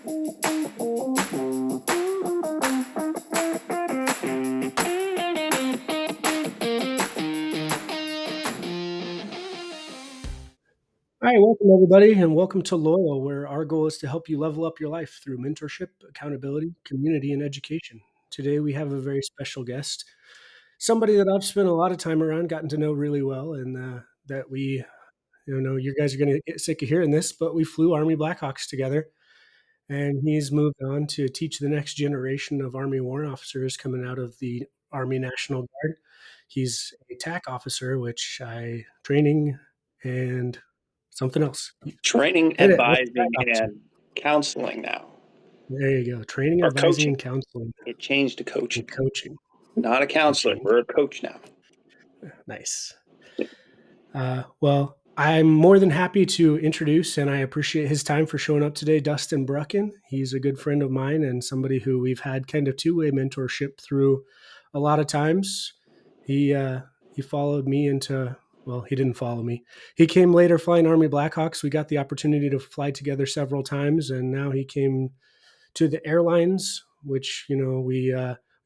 Hi, welcome everybody, and welcome to LUYL, where our goal is to help you level up your life through mentorship, accountability, community, and education. Today, we have a very special guest, somebody that I've spent a lot of time around, gotten to know really well, and that you guys are going to get sick of hearing this, but we flew Army Blackhawks together, and he's moved on to teach the next generation of Army Warrant Officers coming out of the Army National Guard. He's a TAC officer, which I training and something else. Training, Hit it. What's advising, that officer? and counseling now. There you go. Training, Or advising, coaching. and counseling, It changed to and coaching. coaching. Not a counselor. Coaching. We're a coach now. Nice. Well, I'm more than happy to introduce, and I appreciate his time for showing up today, Dustin Brucken. He's a good friend of mine and somebody who we've had kind of two-way mentorship through a lot of times. He followed me into, well, he didn't follow me. He came later flying Army Blackhawks. We got the opportunity to fly together several times, and now he came to the airlines, which we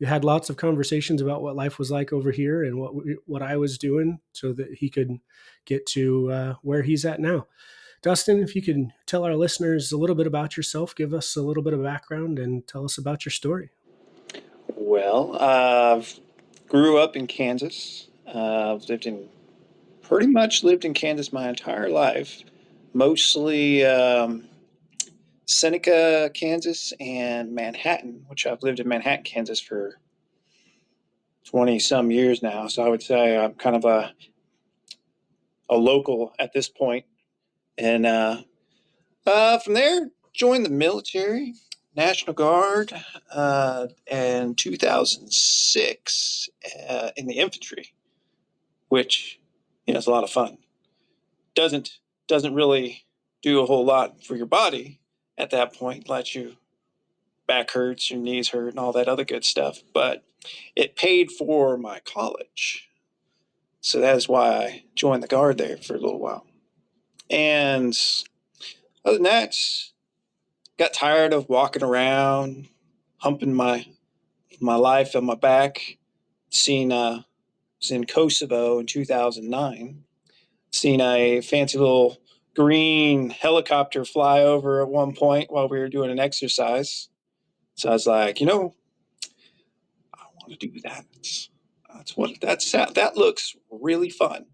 had lots of conversations about what life was like over here and what I was doing, so that he could get to where he's at now. Dustin, if you could tell our listeners a little bit about yourself, give us a little bit of background, and tell us about your story. Well, I grew up in Kansas. I've pretty much lived in Kansas my entire life, mostly Seneca, Kansas, and Manhattan, which I've lived in Manhattan, Kansas for 20 some years now. So I would say I'm kind of a local at this point. And from there, joined the military, National Guard, in 2006 in the infantry, which is a lot of fun. Doesn't really do a whole lot for your body at that point. Let you back hurts, your knees hurt, and all that other good stuff. But it paid for my college, so that's why I joined the Guard there for a little while. And other than that, got tired of walking around, humping my life on my back. Was in Kosovo in 2009. Seen a fancy little green helicopter fly over at one point while we were doing an exercise. So I was like, I want to do that. That looks really fun.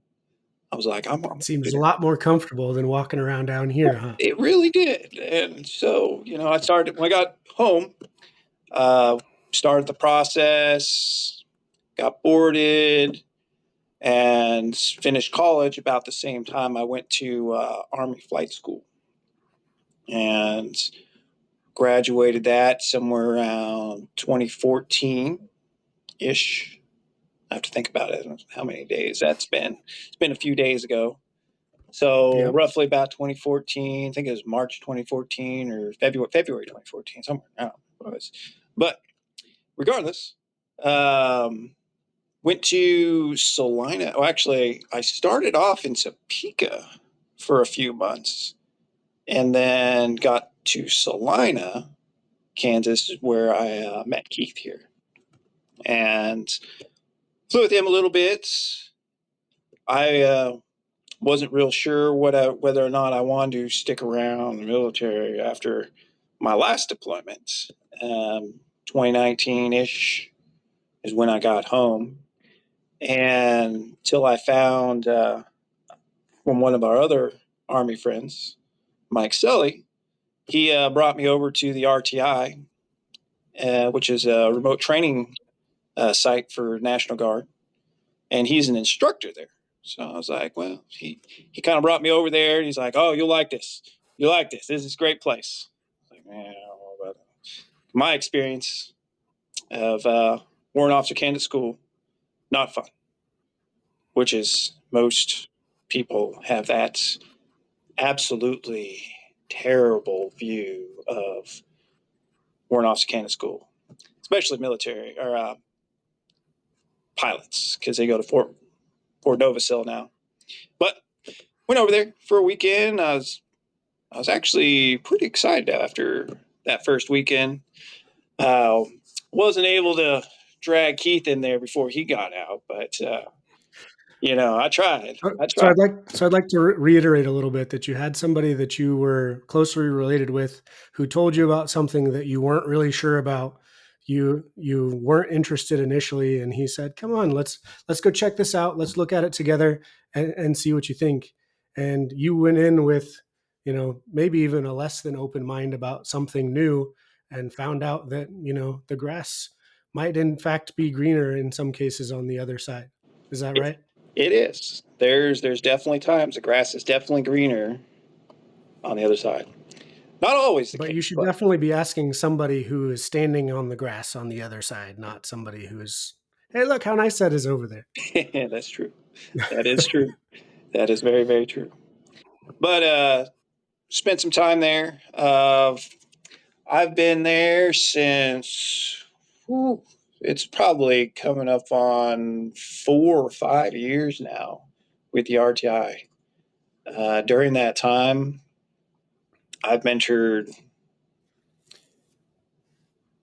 I was like, I'm Seems a lot more comfortable than walking around down here, huh? It really did. And so, I started when I got home, started the process, got boarded, and finished college about the same time I went to Army flight school. And graduated that somewhere around 2014-ish. I have to think about it, how many days that's been. It's been a few days ago. So Yep. roughly about 2014, I think it was March 2014 or February 2014, somewhere. I don't know what it was. But regardless, went to Salina. Well, actually, I started off in Topeka for a few months and then got to Salina, Kansas, where I met Keith here. And flew with him a little bit. I wasn't real sure whether or not I wanted to stick around in the military after my last deployment. 2019-ish is when I got home. And until I found from one of our other Army friends, Mike Sully, he brought me over to the RTI, which is a remote training site for National Guard. And he's an instructor there. So I was like, well, he kind of brought me over there, and he's like, oh, you'll like this. You'll like this. This is a great place. I was like, man, I don't know about that. My experience of Warrant Officer Candidate School, not fun, which is most people have that absolutely terrible view of Warrant Officer Candidate School, especially military or pilots, because they go to Fort Novacil now. But went over there for a weekend. I was actually pretty excited after that first weekend. Uh, wasn't able to drag Keith in there before he got out, but I tried. I So tried. I'd like to reiterate a little bit that you had somebody that you were closely related with who told you about something that you weren't really sure about. You weren't interested initially, and he said, "Come on, let's go check this out. Let's look at it together and see what you think." And you went in with, maybe even a less than open mind about something new, and found out that the grass might in fact be greener in some cases on the other side. Is that It, right? it is. There's definitely times the grass is definitely greener on the other side. Not always the But you case, should but definitely be asking somebody who is standing on the grass on the other side, not somebody who is, hey, look how nice that is over there. that's true. That is true. That is very, very true. But spent some time there. I've been there since whew, it's probably coming up on 4 or 5 years now with the RTI. During that time, I've mentored,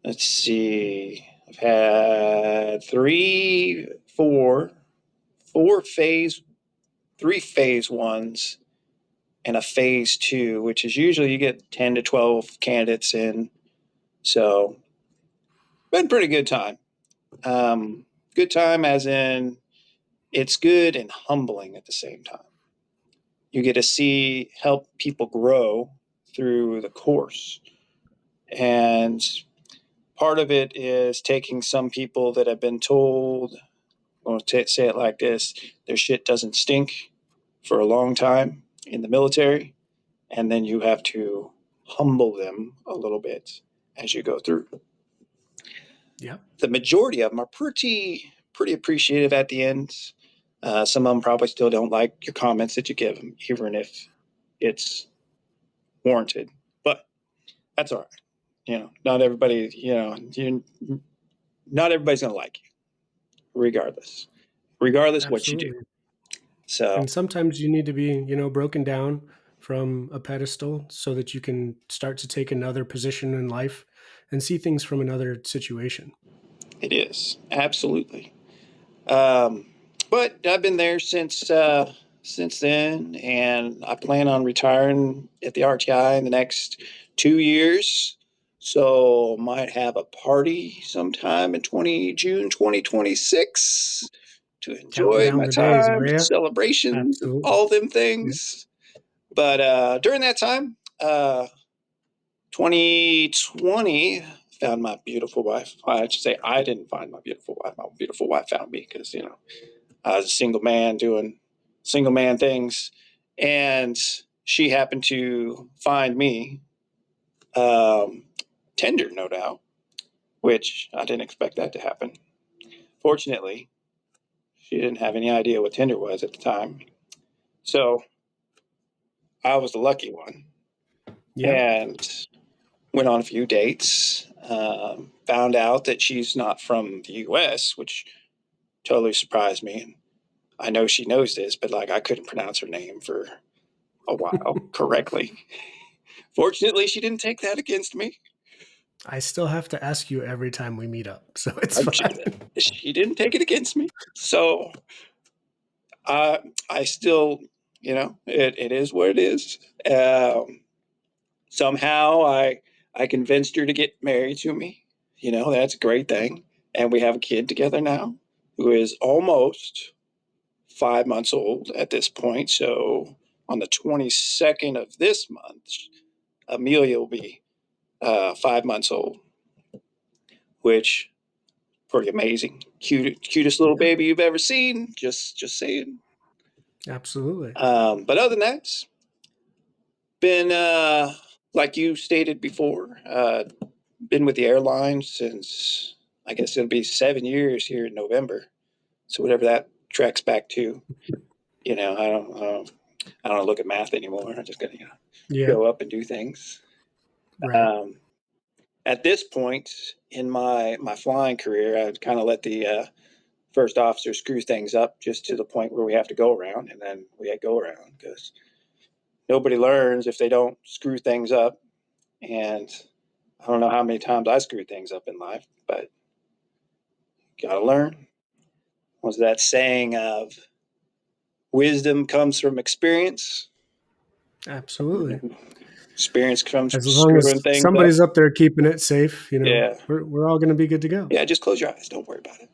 let's see, I've had four three phase ones and a phase two, which is usually you get 10 to 12 candidates in. So, been pretty good time. Good time as in it's good and humbling at the same time. You get to see help people grow through the course. And part of it is taking some people that have been told, I'll say it like this, their shit doesn't stink for a long time in the military. And then you have to humble them a little bit as you go through. Yeah, The majority of them are pretty appreciative at the end. Some of them probably still don't like your comments that you give them, even if it's warranted. But that's all right. Not everybody. Not everybody's gonna like you, regardless what you do. absolutely. So And sometimes you need to be, broken down from a pedestal so that you can start to take another position in life and see things from another situation. it is absolutely. But I've been there since then, and I plan on retiring at the RTI in the next 2 years. So might have a party sometime in 2026 to Counting enjoy down my the days, time, are you? celebrations, Absolutely. all them Yeah. things. But during that time, 2020 found my beautiful wife. I should say I didn't find my beautiful wife. My beautiful wife found me because I was a single man doing single man things, and she happened to find me. Um, Tinder, no doubt, which I didn't expect that to happen. Fortunately, she didn't have any idea what Tinder was at the time, so I was the lucky one, Yeah. and went on a few dates. Found out that she's not from the U.S., which totally surprised me. I know she knows this, but like I couldn't pronounce her name for a while correctly. Fortunately, she didn't take that against me. I still have to ask you every time we meet up, so it's fine. She didn't take it against me. So I still, it is what it is. Somehow I convinced her to get married to me. That's a great thing. And we have a kid together now who is almost 5 months old at this point. So on the 22nd of this month, Amelia will be 5 months old, which pretty amazing. Cutest little Yeah, baby you've ever seen. Just saying. absolutely. But other than that, been like you stated before, been with the airline since I guess it'll be 7 years here in November. So whatever that tracks back to, I don't look at math anymore. I just gotta Yeah, show up and do things. right. Um, at this point in my flying career, I'd kind of let the first officer screw things up just to the point where we have to go around, and then we go around because nobody learns if they don't screw things up. And I don't know how many times I screwed things up in life, but gotta learn. Was that saying of wisdom comes from experience? Absolutely. Experience comes from As long screwing as things up. somebody's up there keeping it safe, Yeah. we're all going to be good to go. Yeah, just close your eyes. Don't worry about it.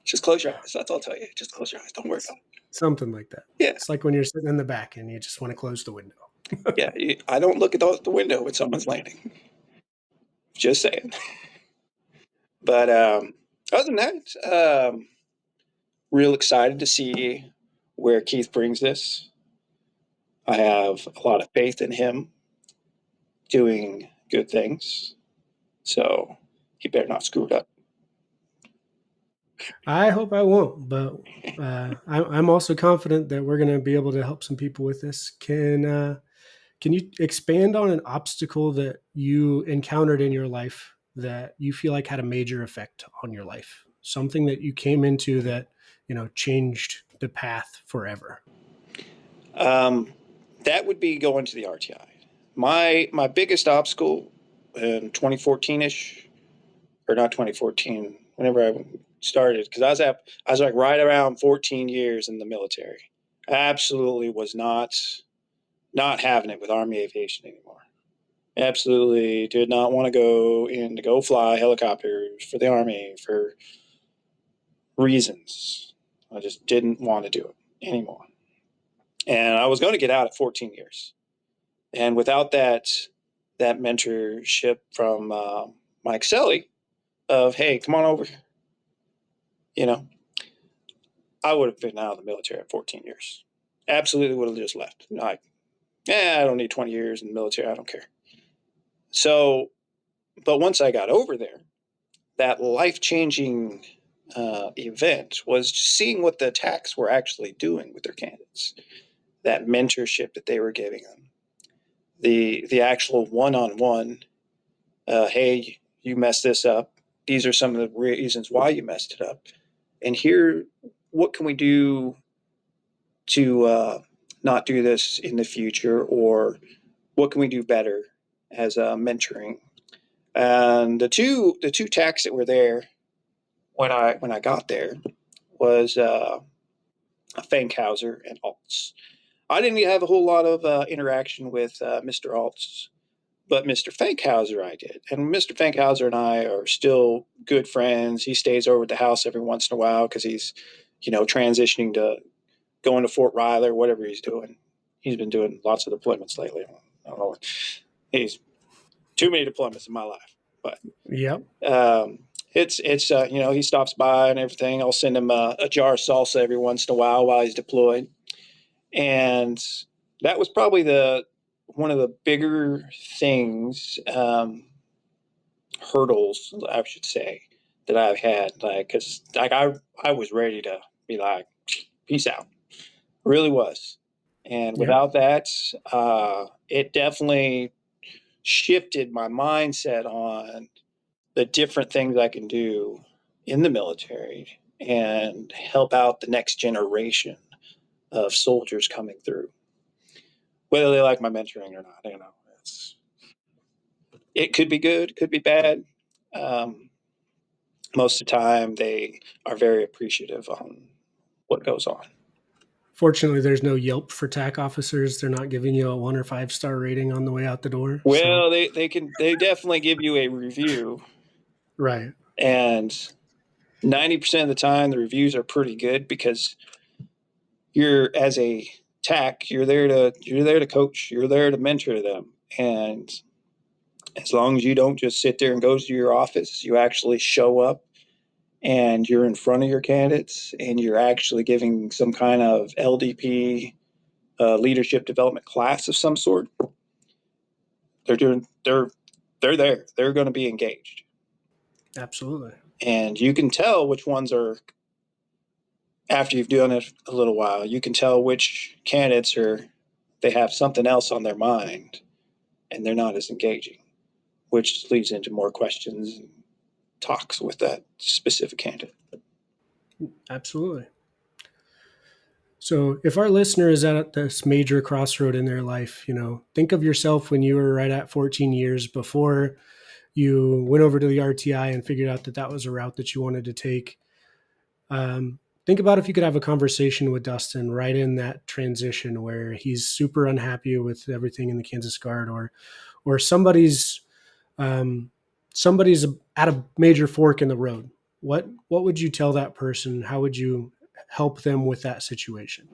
Just close your eyes. That's all I'll tell you. Just close your eyes. Don't worry about it. Something like that. Yeah. It's like when you're sitting in the back and you just want to close the window. Yeah. I don't look at the window when someone's landing. Just saying. But other than that, real excited to see where Keith brings this. I have a lot of faith in him doing good things. So he better not screw it up. I hope I won't, but I'm also confident that we're going to be able to help some people with this. Can you expand on an obstacle that you encountered in your life that you feel like had a major effect on your life? Something that you came into that, changed the path forever. Um, that would be going to the RTI. My biggest obstacle in 2014 ish, or not 2014, whenever I started, because I was like right around 14 years in the military. I absolutely was not having it with Army aviation anymore. Absolutely did not want to go in to go fly helicopters for the Army for reasons. I just didn't want to do it anymore. And I was going to get out at 14 years. And without that mentorship from Mike Selly of, hey, come on over, you know, I would have been out of the military at 14 years. Absolutely would have just left. Like, I don't need 20 years in the military. I don't care. So, but once I got over there, that life changing event was seeing what the attacks were actually doing with their candidates, that mentorship that they were giving them, the actual one on one. Hey, you messed this up. These are some of the reasons why you messed it up, and here, what can we do to not do this in the future, or what can we do better as mentoring? And the two tacks that were there when I got there was Fankhauser and Altz. I didn't have a whole lot of interaction with Mr. Altz, but Mr. Fankhauser I did. And Mr. Fankhauser and I are still good friends. He stays over at the house every once in a while because he's, transitioning to going to Fort Riley or whatever he's doing. He's been doing lots of deployments lately. I don't know. He's too many deployments in my life, but Yep. it's he stops by and everything. I'll send him a jar of salsa every once in a while he's deployed, and that was probably the one of the bigger things, hurdles I should say, that I've had. Like, because like I was ready to be like, peace out, really was, and Yep. without that, it definitely shifted my mindset on the different things I can do in the military and help out the next generation of soldiers coming through. Whether they like my mentoring or not, it could be good, could be bad. Um, Most of the time, they are very appreciative on what goes on. Fortunately, there's no Yelp for TAC officers. They're not giving you a 1 or 5 star rating on the way out the door. So, Well, they definitely give you a review, right. and 90% of the time the reviews are pretty good because you're as a TAC, you're there to coach, you're there to mentor them, and as long as you don't just sit there and go to your office, you actually show up and you're in front of your candidates and you're actually giving some kind of LDP, leadership development class of some sort. They're there. They're going to be engaged, Absolutely. and you can tell which ones are, after you've done it a little while. You can tell which candidates are, they have something else on their mind and they're not as engaging, which leads into more questions and talks with that specific candidate. Absolutely. So, if our listener is at this major crossroad in their life, think of yourself when you were right at 14 years before you went over to the RTI and figured out that that was a route that you wanted to take. Think about if you could have a conversation with Dustin right in that transition where he's super unhappy with everything in the Kansas Guard, or um, somebody's at a major fork in the road. What would you tell that person? How would you help them with that situation?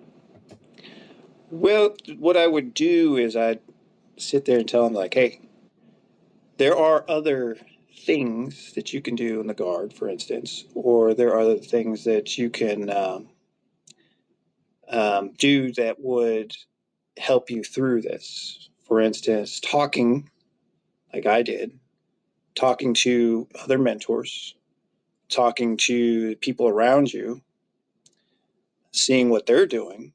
Well, what I would do is I'd sit there and tell them, like, hey, there are other things that you can do in the Guard, for instance, or there are other things that you can do that would help you through this. For instance, talking, like I did, talking to other mentors, talking to people around you, seeing what they're doing.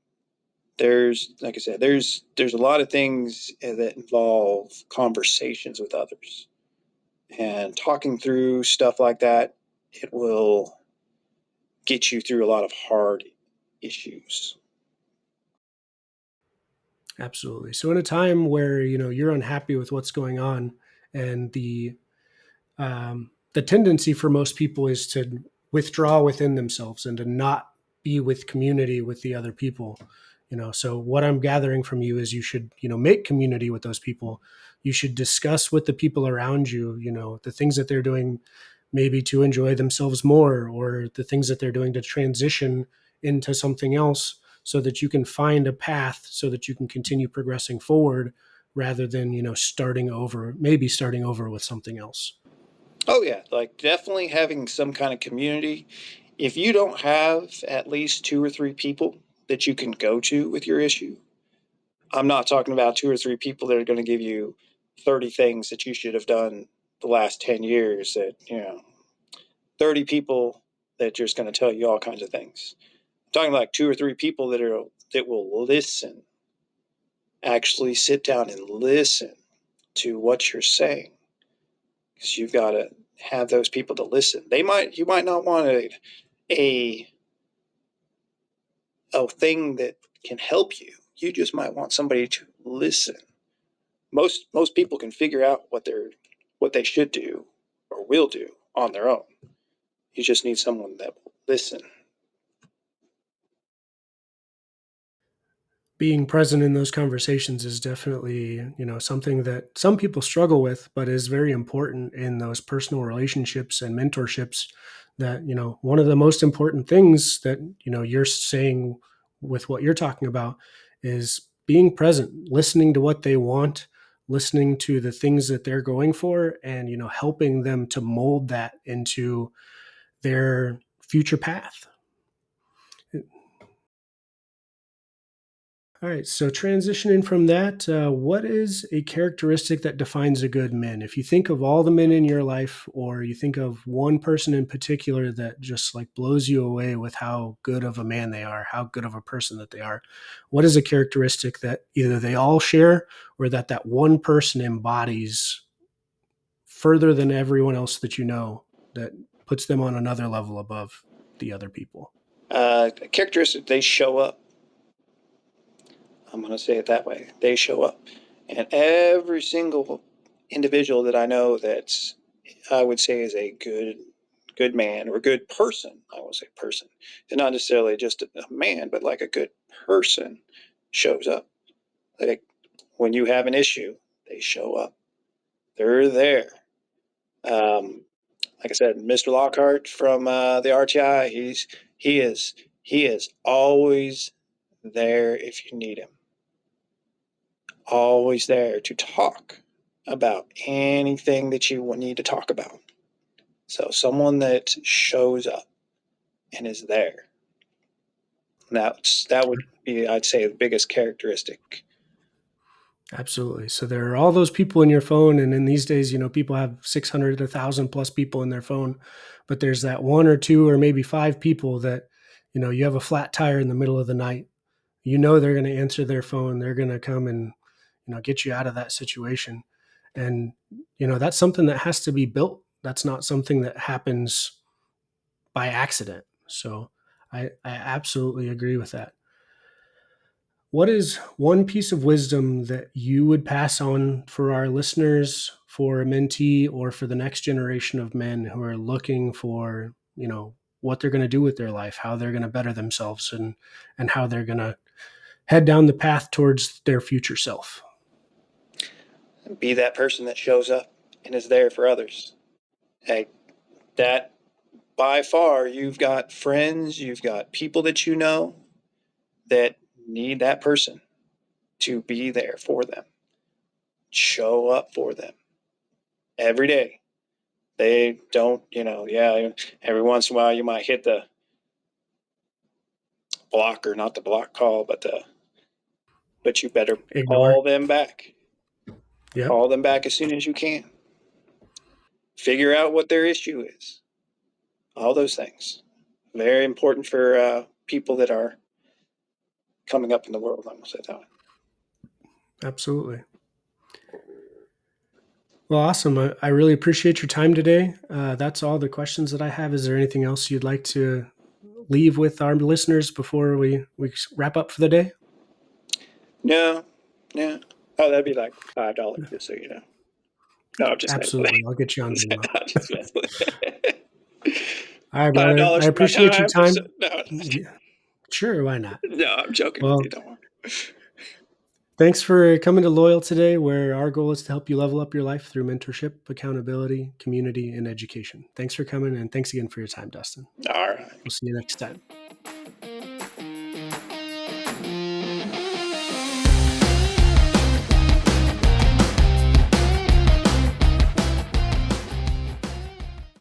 There's, like I said, there's a lot of things that involve conversations with others, and talking through stuff like that. It will get you through a lot of hard issues. Absolutely. So in a time where you're unhappy with what's going on, and the tendency for most people is to withdraw within themselves and to not be with community with the other people. So what I'm gathering from you is you should make community with those people. You should discuss with the people around you the things that they're doing, maybe to enjoy themselves more, or the things that they're doing to transition into something else, so that you can find a path so that you can continue progressing forward, rather than starting over with something else. Oh yeah, like definitely having some kind of community. If you don't have at least two or three people that you can go to with your issue, I'm not talking about two or three people that are going to give you 30 things that you should have done the last 10 years, that, 30 people that are just going to tell you all kinds of things. I'm talking like two or three people that will listen, actually sit down and listen to what you're saying, because you've got to have those people to listen. You might not want a a thing that can help you. You just might want somebody to listen. Most people can figure out what they should do or will do on their own. You just need someone that will listen. Being present in those conversations is definitely something that some people struggle with, but is very important in those personal relationships and mentorships. That one of the most important things that you're saying with what you're talking about is being present, listening to what they want, listening to the things that they're going for, and helping them to mold that into their future path. All right, so transitioning from that, what is a characteristic that defines a good man? If you think of all the men in your life, or you think of one person in particular that just like blows you away with how good of a man they are, how good of a person that they are, what is a characteristic that either they all share, or that one person embodies further than everyone else that that puts them on another level above the other people? Characteristic, they show up. I'm going to say it that way. They show up. And every single individual that I know that's, I would say, is a good man or a good person. I will say person. They're not necessarily just a man, but like a good person shows up. Like when you have an issue, they show up. They're there. Um, like I said, Mr. Lockhart from the RTI, he is he is always there if you need him. Always there to talk about anything that you need to talk about. So someone that shows up and is there. That would be, I'd say, the biggest characteristic. Absolutely. So there are all those people in your phone, and in these days, people have 600 to 1,000 plus people in their phone, but there's that one or two or maybe five people that, you have a flat tire in the middle of the night. They're going to answer their phone. They're going to come and, get you out of that situation. And, that's something that has to be built. That's not something that happens by accident. So I absolutely agree with that. What is one piece of wisdom that you would pass on for our listeners, for a mentee, or for the next generation of men who are looking for, what they're going to do with their life, how they're going to better themselves, and how they're going to head down the path towards their future self? Be that person that shows up and is there for others. Hey, that by far, you've got friends, you've got people that you know that need that person to be there for them. Show up for them every day. They don't, yeah, every once in a while you might hit the blocker, not the block call, but you better Ignore. call them back. Yep. Call them back as soon as you can. Figure out what their issue is. All those things. Very important for people that are coming up in the world, I'm going to say that way. Absolutely. Well, awesome. I really appreciate your time today. That's all the questions that I have. Is there anything else you'd like to leave with our listeners before we wrap up for the day? No, no. Oh, that'd be like $5, just so you know. No, I'm just messing with Absolutely. I'll get you on you. Venmo. I'm just messing with you. All right, Five brother. I dollars for my appreciate your time. time. No, Yeah, sure, why not? no, I'm joking with you. Well, Don't worry. thanks for coming to LUYL today, where our goal is to help you level up your life through mentorship, accountability, community, and education. Thanks for coming, and thanks again for your time, Dustin. All right. We'll see you next time.